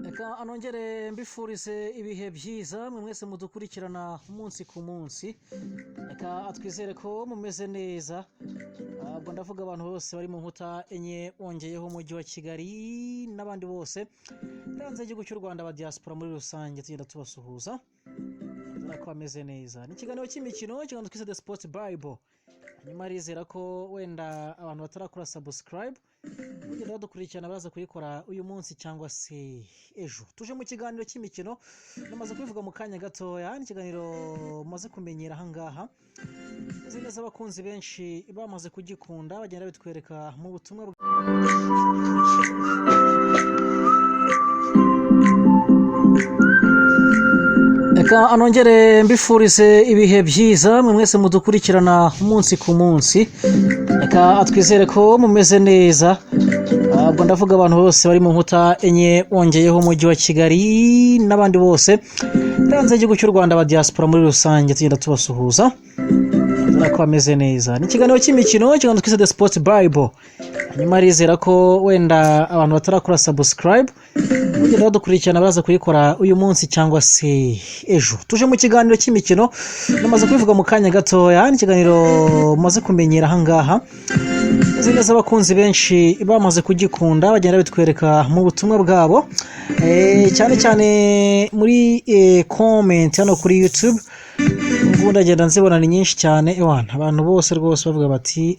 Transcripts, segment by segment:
Eka anongere mbifurize ibihe byiza mwe mwese mudukurikirana umunsi ku munsi. Eka atwizere ko mumeze neza. Ubwo ndavuga abantu bose bari mu nkuta enye wongeyeho umujyi wa Kigali n'abandi bose hanze y'igihugu cy'u Rwanda ba diaspora muri rusange tugenda tubasuhuza. Ko ameze neza. Ni ikiganiro cy'imikino cyangwa twise The Sports Bible. Nyuma rizera ko wenda abantu batarakora subscribe ugenda badukurikirana baza kuyikora uyu munsi cyangwa se ejo. Tuje mu kiganiro cy'imikino namaze kubivuga mu kanya gatoya. Ni ikiganiro maze kumenyera aha ngaha. Izi neza abakunzi benshi bamaze kugikunda bagenda bitwereka mu butumwa Eka anongere mbifurize ibihe byiza mwe mwese mudukurikirana umunsi ku munsi. Eka atwizere ko mumeze neza. Ubwo ndavuga abantu bose bari mu nkuta enye wongeyeho umujyi wa Kigali n'abandi bose hanze y'igihugu cy'u Rwanda ba diaspora muri rusange tugenda tubasuhuza. Ko ameze neza. Ni ikiganiro cy'imikino cyangwa twise The Sports Bible. Nyuma rizera ko wenda abantu batarakora subscribe ugenda badukurikirana baza kuyikora uyu munsi cyangwa se ejo. Tuje mu kiganiro cy'imikino namaze kubivuga mu kanya gatoya. Ni ikiganiro maze kumenyera aha ngaha. Izi neza abakunzi benshi bamaze kugikunda bagenda bitwereka mu butumwa bwabo. Cyane cyane muri comment hano kuri YouTube. Ubu ndagenda nzibona ni nyinshi cyane abantu bose rwose bavuga bati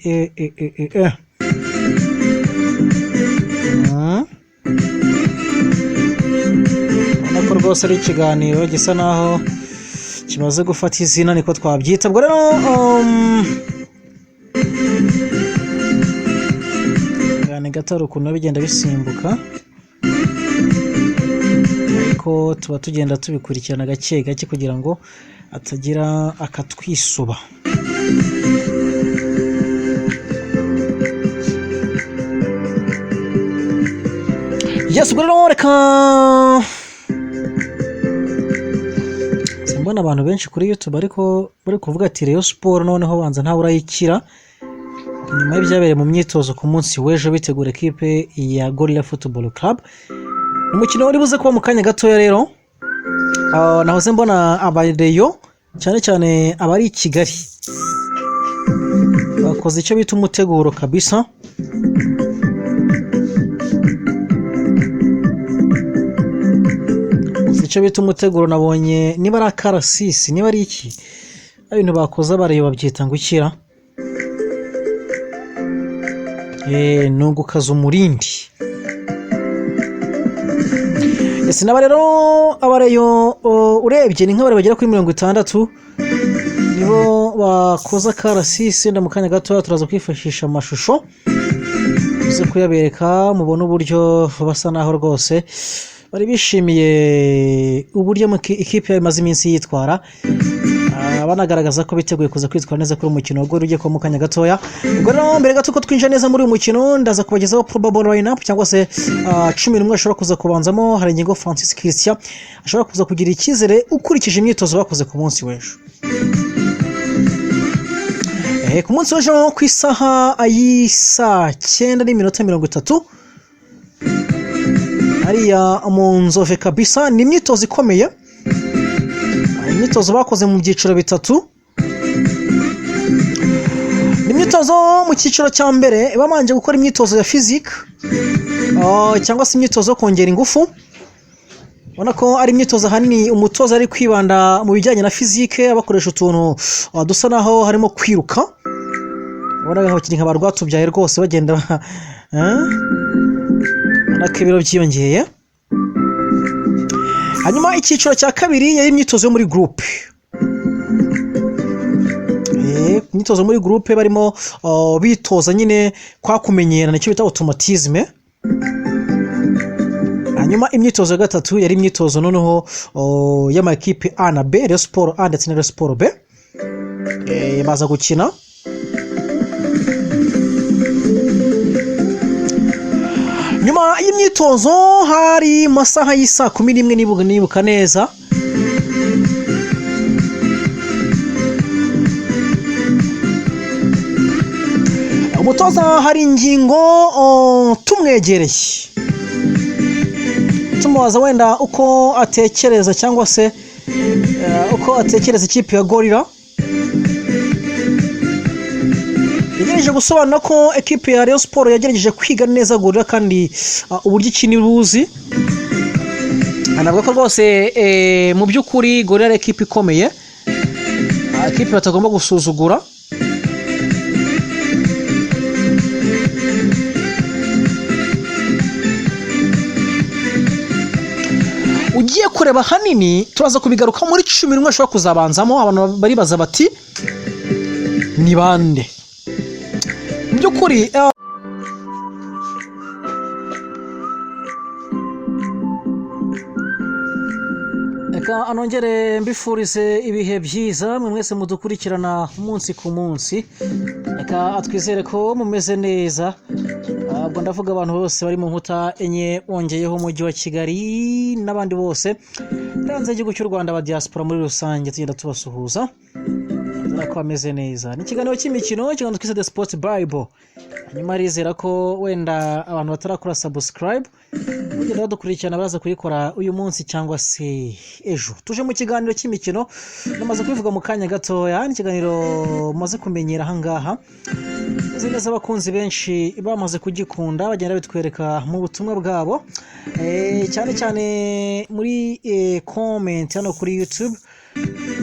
nako rwose ari ikiganiro gisa naho kimaze gufata izina niko twabyita. Ubwo rero gane gataro ukuntu bigenda bisimbuka ariko tuba tugenda tubikurikirana gake gake kugira ngo atagira akatwisuba. Yes, ubwo reka simbona abantu benshi kuri YouTube ariko bari kuvuga ati Rayon Sport noneho banza nta urayikira nyuma y'ibyabereye mu myitozo ku munsi w'ejo bitegura equipe ya Gorilla Football Club. Umukino wari buze kuba mu kanya gatoya rero nahoze mbona abareyo cyane cyane abari i Kigali bakoze icyo bita umuteguro kabisa. Icyo bita umuteguro nabonye niba ari akarasisi niba ari iki ibintu bakoze abareyo babyita ngo ukira nugukaza umurindi. Ese naba rero abareyo urebye ni nk'abari bagera kuri 60 nibo bakoza karasisi. Ndamukanya gato turaza kwifashisha amashusho uze kuyabereka mubona uburyo basa naho rwose bari bishimiye uburyo mu ikipe imaze iminsi yitwara. Banagaragaza ko biteguye kuza kwitwara neza kuri umukino ubwo ugiye kwa mukanya gatoya. Ubwo rero mbere gato ko twinjira neza muri uyu mukino ndaza kubagezaho probable lineup cyangwa se 11 ashobora kuza kubanzamo. Hari ingingo Francis Christian ashobora kuza kugira ikizere ukurikije imyitozo bakoze ku munsi w'ejo. Ku munsi w'ejo ku isaha ayisa 9:30 hariya mu Nzove kabisa. Ni imyitozo ikomeye, imyitozo bakoze mu byiciro bitatu. Ni imyitozo mu cyiciro cya mbere babanje gukora imyitozo ya physique cyangwa se imyitozo yo kongera ingufu. Ubona ko ari imyitozo hanini umutoza ari kwibanda mu bijyanye na physique abakoresha utuntu dusa naho harimo kwiruka. Ubona abakinnyi nka barwatubyaye rwose bagenda nakibiro byiyongeye. Hanyuma icyiciro cya kabiri yari imyitozo yo muri groupe. Imyitozo muri groupe barimo bitoza nyine kwa kumenyerana icyo bita automatisme. Hanyuma imyitozo ya gatatu yari imyitozo noneho y'ama equipe A na B, Rayon Sport A ndetse na Rayon Sport B. Baza gukina. Nyuma y'imyitozo hari masaha y'isa 11 nibuka neza. umutoza hari ingingo tumwegereye tumubaza wenda uko atekereza cyangwa se uko atekereza ikipe ya Gorilla. Yagerageje gusobanura ko ekipe ya Rayon Sport yagerageje kwiga neza Gorilla kandi uburyo ikini buzi. Anavuga ko rwose mu by'ukuri Gorilla ari ekipe ikomeye, ekipe batagomba gusuzugura. Ugiye kureba hanini turaza kubigaruka muri 11 ashobora kuzabanzamo abantu baribaza bati ni bande mu by'ukuri. Reka anongere mbifurize ibihe byiza mwe mwese mudukurikirana umunsi ku munsi. Reka atwizere ko mumeze neza. Ubwo ndavuga abantu bose bari mu nkuta enye wongeyeho umujyi wa Kigali n'abandi bose hanze y'igihugu cy'u Rwanda, aba diaspora muri rusange tugenda tubasuhuza. Ko bameze neza. Ni ikiganiro cy'imikino, ikiganiro twise The Sports Bible. Hanyuma rizera ko wenda abantu batarakora subscribe ugenda badukurikirana baraza kuyikora uyu munsi cyangwa se ejo. Tuje mu kiganiro cy'imikino, namaze kubivuga mu kanya gatoya. Ni ikiganiro mumaze kumenyera ahangaha. Neza abakunzi benshi bamaze kugikunda bagenda bitwereka mu butumwa bwabo, cyane cyane muri comment hano kuri YouTube.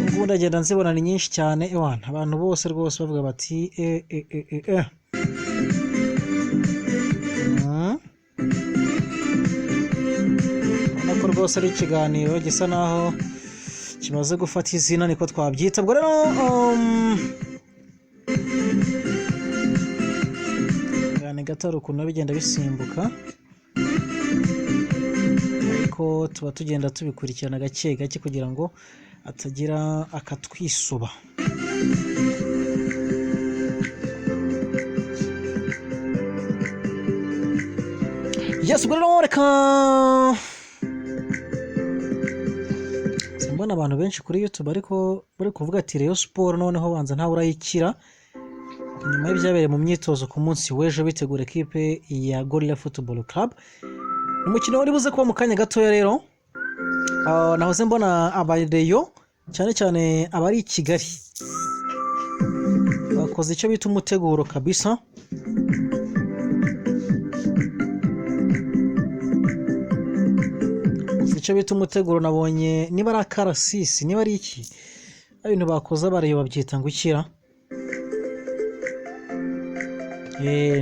Ubwo ndagenda nzibona ni nyinshi cyane abantu bose rwose bavuga bati nako rwose ari ikiganiro gisa naho kimaze gufata izina niko twabyita. Ubwo rero gane gataro ukuntu bigenda bisimbuka, ariko tuba tugenda tubikurikirana gake gake kugira ngo atagira akatwisuba. Yes, ubwo rero reka mbona abantu benshi kuri YouTube ariko bari kuvuga ati Rayon Sport noneho banza ntawe urayikira nyuma y'ibyabereye mu myitozo ku munsi w'ejo bitegura ekipe ya Gorilla Football Club. Umukino wari buze kuba mu kanya gatoya rero. Nahoze mbona abareyo cyane cyane abari i Kigali bakoze icyo bita umuteguro kabisa. Icyo bita umuteguro nabonye niba ari akarasisi niba ari iki ibintu bakoze abareyo babyita ngo ikira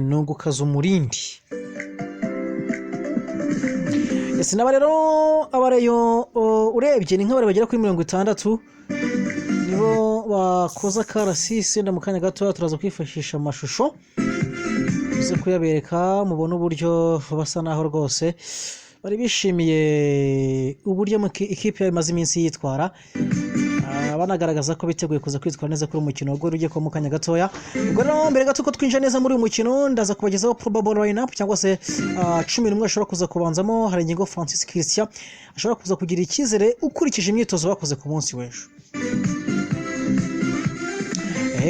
nungukaza umurindi. Ese naba rero abareyo urebye ni nk'abare bagera kuri 60 nibo bakoza karasisi. Nda mu kanya gato turaza kwifashisha amashusho uze kuyabereka mubona uburyo basa naho rwose bari bishimiye uburyo ikipe imaze iminsi yitwara, banagaragaza ko biteguye kuza kwitwara neza kuri umukino ubwo ugiye kuba mu kanya gatoya. Ubwo rero mbere gato ko twinjira neza muri uyu mukino ndaza kubagezaho probable lineup cyangwa se 11 ashobora kuza kubanzamo. Hari ingingo Francis Christian ashobora kuza kugira icyizere ukurikije imyitozo bakoze ku munsi w'ejo.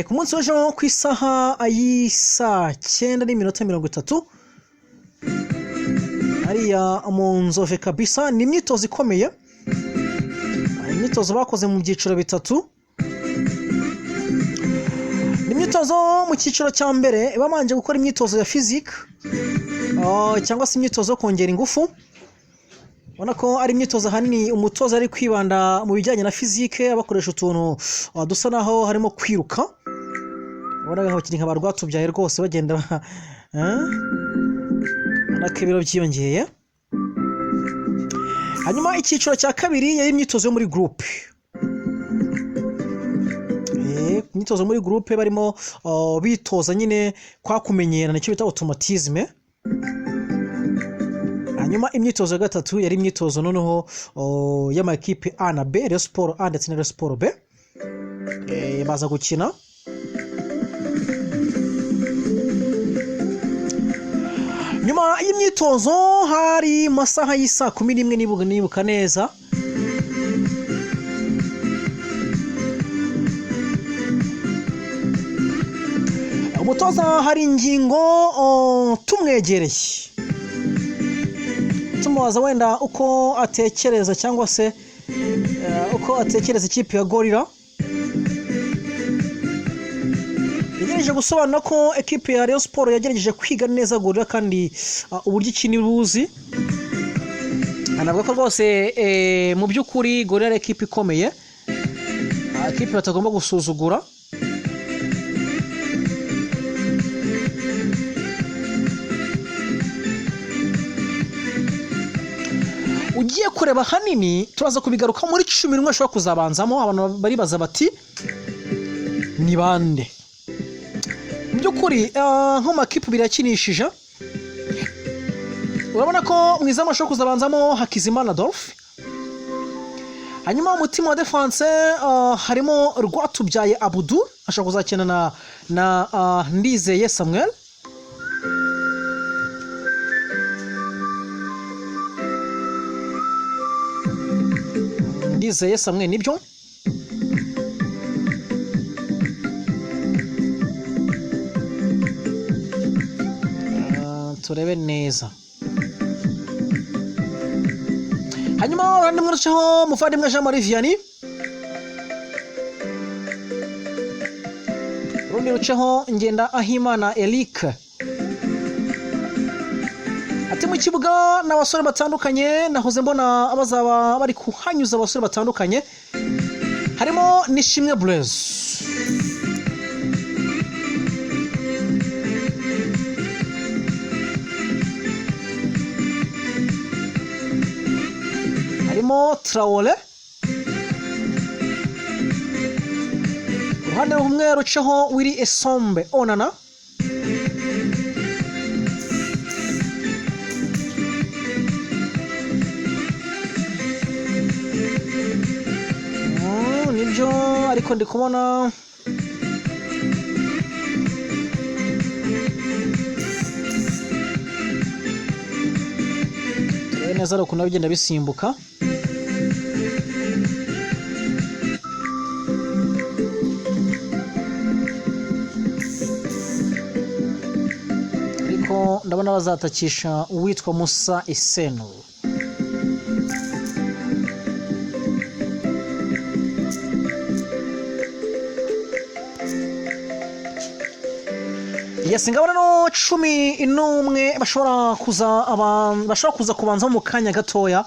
Ku munsi w'ejo ku isaha y'isa 9:30 hariya mu Nzove kabisa. Ni imyitozo ikomeye, imyitozo bakoze mu byiciro bitatu. Ni imyitozo mu cyiciro cya mbere bamanje gukora imyitozo ya physique cyangwa se imyitozo kongera ingufu. Ubona ko ari imyitozo hanini umutoza ari kwibanda mu bijyanye na physique, abakoresha utuntu dusa naho harimo kwiruka. Ubona aho kiri nk'abarwatubyaye rwose bagenda nakibiro byiyongeye. Hanyuma icyiciro cya kabiri yari imyitozo yo muri groupe. Imyitozo muri groupe barimo bitoza nyine kwa kumenyerana icyo bita automatisme. Hanyuma imyitozo ya gatatu yari imyitozo noneho y'amakipe A na B, Rayon Sport A ndetse na Rayon Sport B. Baza gukina. Nyuma y'imyitozo hari masaha y'isa 11 nibuka neza. umutoza hari ingingo tumwegereye tumubaza wenda uko atekereza cyangwa se uko atekereza ikipe ya Gorilla. Yagerageje gusobanura ko ekipe ya Rayon Sport yagerageje kwiga neza Gorilla kandi uburyo ikini buzi. Anavuga ko rwose mu by'ukuri Gorilla ari ekipe ikomeye, ekipe batagomba gusuzugura. Ugiye kureba hanini turaza kubigaruka muri 11 ashobora kuzabanzamo, abantu baribaza bati ni bande. Mu by'ukuri nko makipe birakinishije, urabona ko mwizamu ashobora kuzabanzamo Hakizimana Adolphe, hanyuma umutima wa defense harimo Rwatubyaye Abdul ashobora kuzakina na Ndizeye Samuel. Ndizeye Samuel nibyo. Turebe neza. Hanyuma urandi mwiruceho muvandimwe Jean Marie Vianney, urundi ruceho Ngenda Ahimana Eric. Ati mu kibuga n'abasore batandukanye nahoze mbona abazaba bari kuhanyuza abasore batandukanye, harimo Nishimwe Blaise, harimo Traore, uruhande rumwe ruceho Willy Esombe Onana, nibyo ariko ndi kubona turebe neza ari ukuntu bigenda bisimbuka. Ariko ndabona bazatakisha uwitwa Musa Iseno. Yasingabana no 11 bashobora kuza kubanza mu kanya gatoya.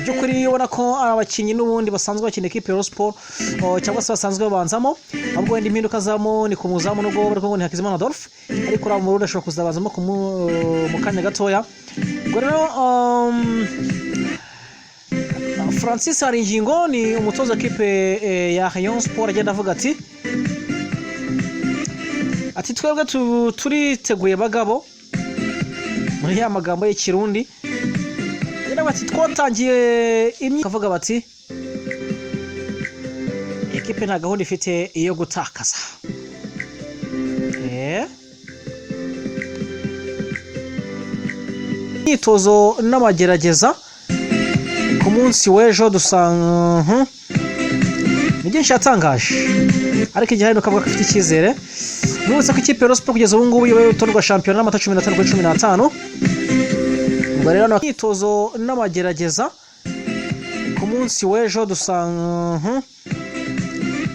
Byukuri ubona ko abakinyi n'ubundi basanzwe bakina equipe ya Rayon Sport cyangwa se basanzwe babanzamo, ahubwo wenda impinduka zamo ni ku muzamu n'ubwo bari ko ni Hakizimana Adolphe, ariko ura mu rundi ashobora kuzabanzamo mu kanya gatoya. Ubwo rero Francis Haringingo ni umutoza equipe ya Rayon Sport agenda avuga ati twebwe turiteguye bagabo, muri ya magambo y'Ikirundi bati twatangiye kavuga bati equipe nta gahunda ifite iyo gutakaza. Imyitozo n'amagerageza ku munsi w'ejo dusanga ni byinshi yatangaje, ariko igihe hano kavuga ko afite icyizere. Nubutse ko ikipe ya Rayon Sport kugeza ubu ngubu ibaye utorwa shampiyona n'amata 15 kuri 15. Ubwo rero imyitozo n'amagerageza ku munsi w'ejo dusanga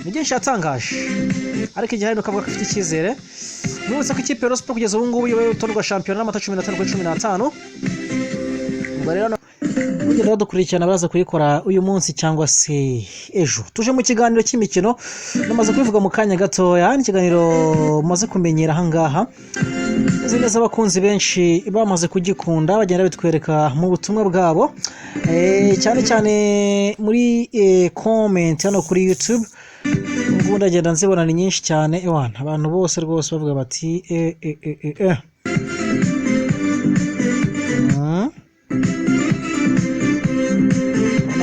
ni byinshi yatangaje, ariko igihe hano kavuga ko afite icyizere. Nubutse ko ikipe ya Rayon Sport kugeza ubu ngubu ibaye utorwa shampiyona n'amata 15 kuri 15. Ubwo rero ugenda dukurikirana baraza kuyikora uyu munsi cyangwa se ejo. Tuje mu kiganiro cy'imikino namaze kubivuga mu kanya gatoya, ni kiganiro maze kumenyera hangaha. Neza abakunzi benshi bamaze kugikunda bagenda bitwereka mu butumwa bwabo, cyane cyane muri comment hano kuri YouTube. Ubwo ndagenda nzibona ni nyinshi cyane abantu bose rwose bavuga bati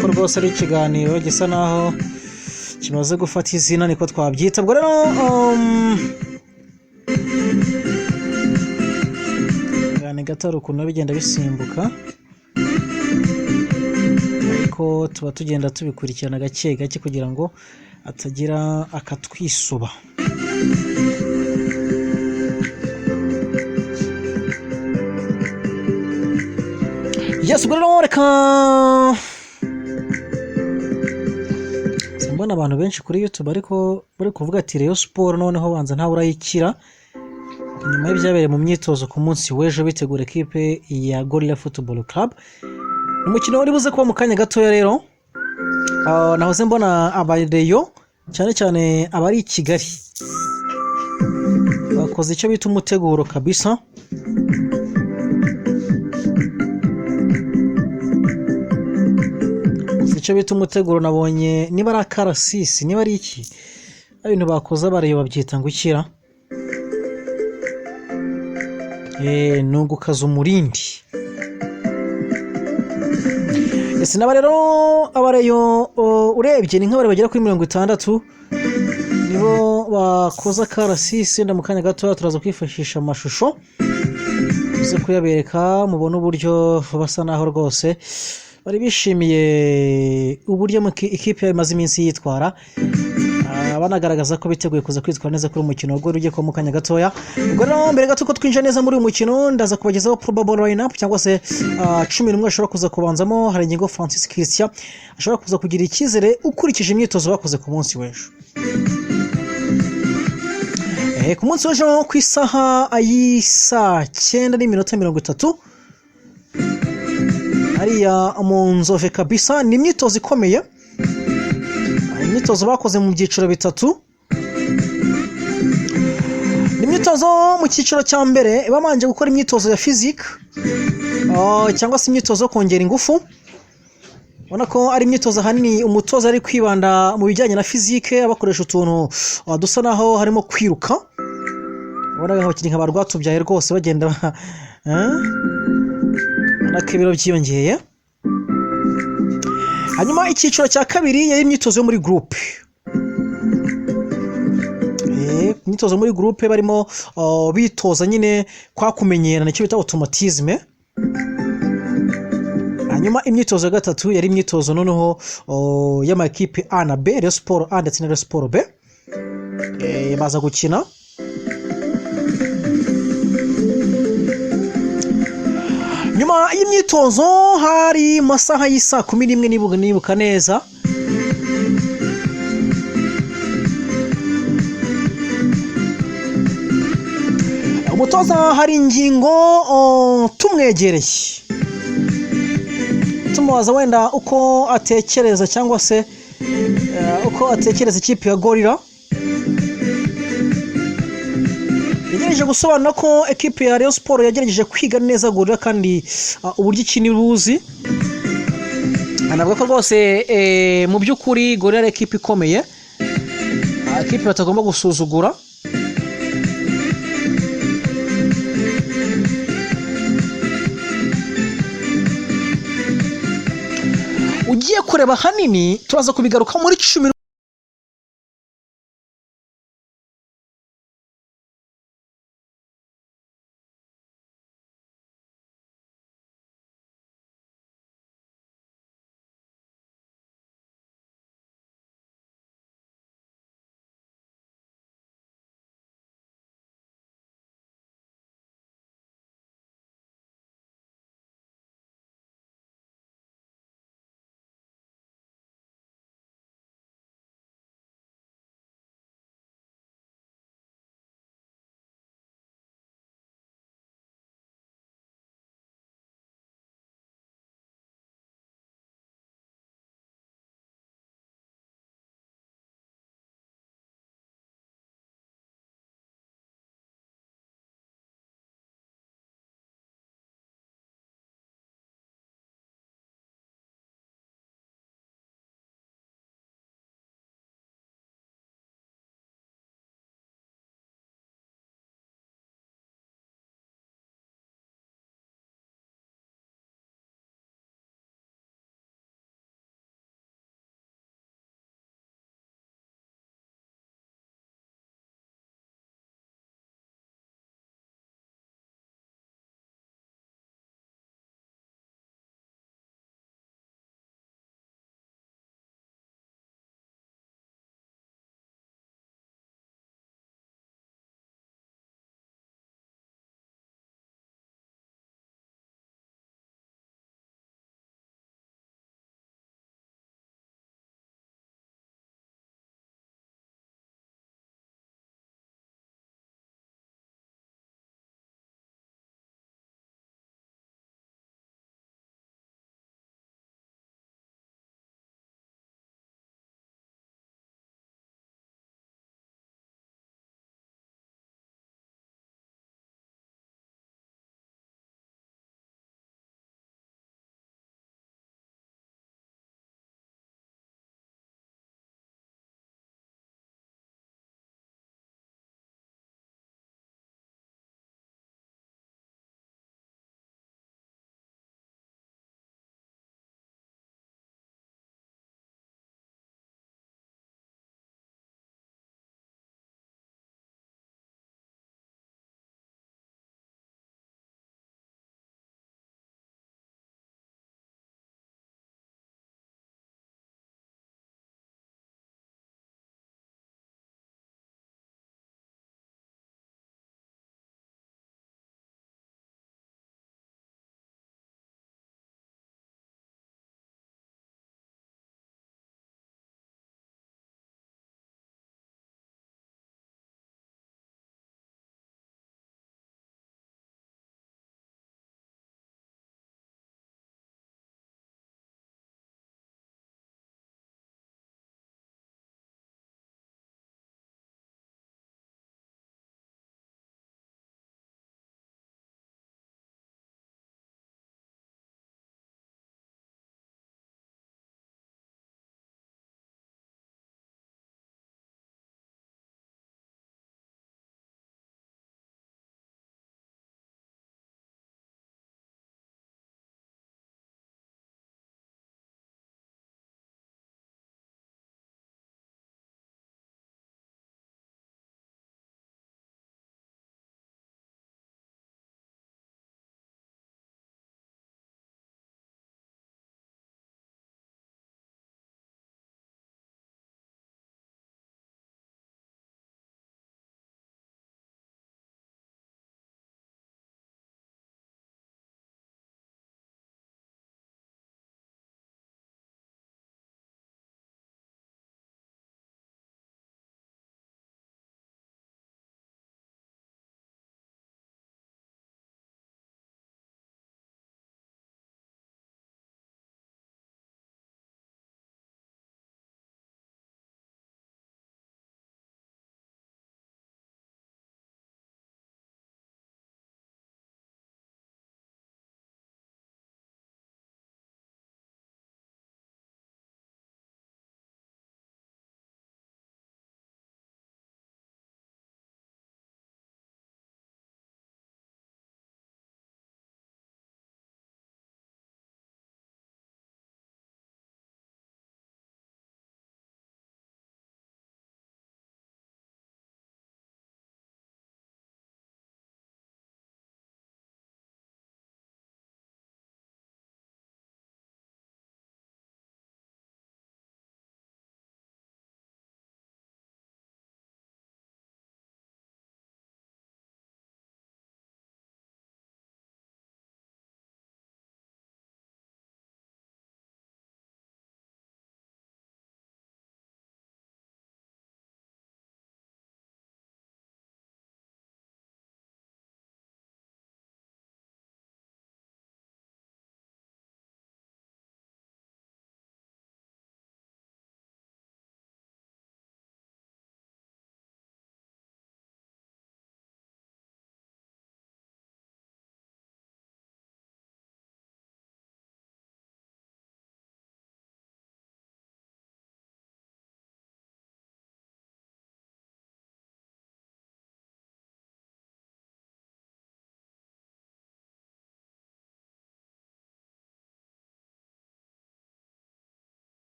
ko rwose ari ikiganiro gisa naho kimaze gufata izina niko twabyita. Ubwo rero gane gataro ukuntu bigenda bisimbuka, ariko ariko tuba tugenda tubikurikirana gake gake kugira ngo atagira akatwisuba. Yes, ubwo rero reka mbona abantu benshi kuri YouTube ariko bari kuvuga ati Rayon Sport noneho banza ntawe urayikira nyuma y'ibyabereye mu myitozo ku munsi w'ejo bitegura equipe ya Gorilla Football Club. Umukino wari buze kuba mu kanya gatoya rero nahoze mbona abareyo cyane cyane abari i Kigali bakoze icyo bita umuteguro kabisa. Icyo bita umuteguro nabonye niba ari akarasisi niba ari iki ibintu bakoze abareyo babyita ngo ikira nugukaza umurindi. Ese naba rero abareyo urebye ni nk'abare bagera kuri 60 nibo bakoza karasisi. Nda mu kanya gato turaza kwifashisha amashusho uze kuyabereka mubona uburyo basa naho rwose bari bishimiye uburyo ikipe imaze iminsi yitwara, banagaragaza ko biteguye kuza kwitwara neza kuri umukino ubwo rugiye kwa mu kanya gatoya. Ubwo rero mbere gato ko twinjira neza muri uyu mukino ndaza kubagezaho probable lineup cyangwa se 11 ashobora kuza kubanzamo. Hari ingingo Francis Christian ashobora kuza kugira icyizere ukurikije imyitozo bakoze ku munsi w'ejo. Ku munsi w'ejo ku isaha ayisa 9:30 hariya mu Nzove kabisa. Ni imyitozo ikomeye, imyitozo bakoze mu byiciro bitatu. Ni imyitozo mu cyiciro cya mbere babanje gukora imyitozo ya physique cyangwa se imyitozo kongera ingufu. Ubona ko ari imyitozo hanini umutoza ari kwibanda mu bijyanye na physique, abakoresha utuntu dusa naho harimo kwiruka. Ubona abakinnyi nk'abarwatubyaye rwose bagenda nakibiro byiyongeye. Hanyuma icyiciro cya kabiri yari imyitozo yo muri groupe. Imyitozo muri groupe barimo bitoza nyine kwa kumenyerana icyo bita automatisme. Hanyuma imyitozo ya gatatu yari imyitozo noneho y'amakipe A na B, Rayon Sport A ndetse na Rayon Sport B. Baza gukina. Nyuma y'imyitozo hari masaha y'isa 11 nibuka neza. Umutoza hari ingingo tumwegereye tumubaza wenda uko atekereza cyangwa se uko atekereza ikipe ya Gorilla. Yagerageje gusobanura ko ekipe ya Rayon Sport yagerageje kwiga neza Gorilla kandi uburyo ikini buzi. Anavuga ko rwose mu by'ukuri Gorilla ekipe ikomeye, ekipe batagomba gusuzugura. Ugiye kureba hanini turaza kubigaruka muri 10